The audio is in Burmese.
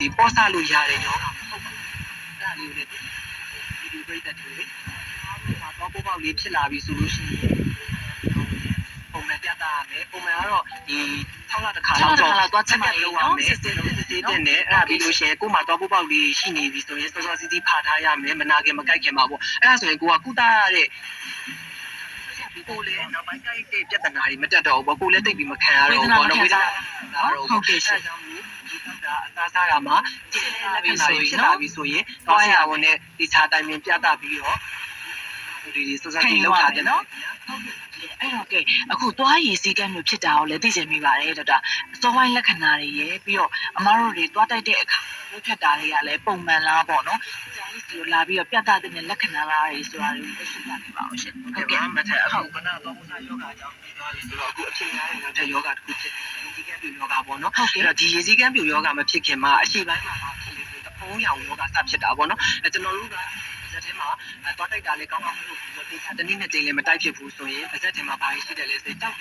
ဒီပေါ့ဆလို့ရတဲ့ယောဂမဟုတ်ဘူးအဲ့ဒါလေးကိုလည်းဒီပြိတ္တတွေမှာတော့ပေါပေါက်လေးဖြစ်လာပြီဆိုလို့ရှိရင်ပုံမှန်ပြတာရမယ်ပုံမှန်ကတော့ဒီ6လတစ်ခါလောက်တော့ချက်ပြလုပ်ရမယ်စစ်စစ်တဲ့နဲ့အဲ့ဒါပြီးလို့ရှိရင်ကို့မှာတော့ပေါပေါက်လေးရှိနေပြီဆိုရင်စောစောစီးစီးဖာထားရမယ်မနာခင်မကြိုက်ခင်ပါပေါ့အဲ့ဒါဆိုရင်ကိုကကုသရတဲ့ကိုလည်းနောက်ပိုင်းကြိုက်တဲ့ပြဿနာတွေမတက်တော့ဘူးပေါ့ကိုလည်းတိတ်ပြီးမခံရတော့ဘူးပေါ့နော်ဝေဒနာတော့ဟုတ်ကဲ့ရှင့်ဒီတော့အစားစားရမှာဒီလက်ပြဆိုရင်ဖြစ်လာပြီဆိုရင်တော့ဆရာဝန်နဲ့ဒီခြားတိုင်ပင်ပြတာပြီးတော့ဒီစောစောစီးလောက်ထားတယ်နော်ဟုတ်ကဲ့အဲ့တော့ကဲအခုသွားရည်စည်းကမ်းမျိုးဖြစ်တာကိုလည်းသိချင်မိပါတယ်ဒေါက်တာအစောပိုင်းလက္ခဏာတွေရယ်ပြီးတော့အမားတို့တွေသွားတိုက်တဲ့အခါမျိုးဖြတ်တာတွေကလည်းပုံမှန်လားပေါ့နော်ဆရာကြီးစီကိုလာပြီးတော့ပြသတဲ့လက္ခဏာလားတွေဆိုတာတွေကိုသိရှိပါအောင်ရှင်ဟုတ်ကဲ့မထက်အခုကတော့ဘုရားယောဂကြောင့်ပြီးသွားပြီဆိုတော့အခုအဖြစ်များတဲ့နောက်ထပ်ယောဂတစ်ခုဖြစ်တယ်ဒီကံပြူယောဂပေါ့နော်အဲ့တော့ဒီရေစည်းကံပြူယောဂမဖြစ်ခင်မှာအရှိပိုင်းမှာဖြစ်နေတယ်တဖုံးရောင်ယောဂစဖြစ်တာပေါ့နော်အဲကျွန်တော်တို့ကဇက်ထဲမှာသွားတိုက်တာလေးကောင်းကောင်းလို့ဒီတနေ့နဲ့ချိန်လေးမတိုက်ဖြစ်ဘူးဆိုရင်ဇက်ထဲမှာဘာရှိတယ်လဲဆိုတော့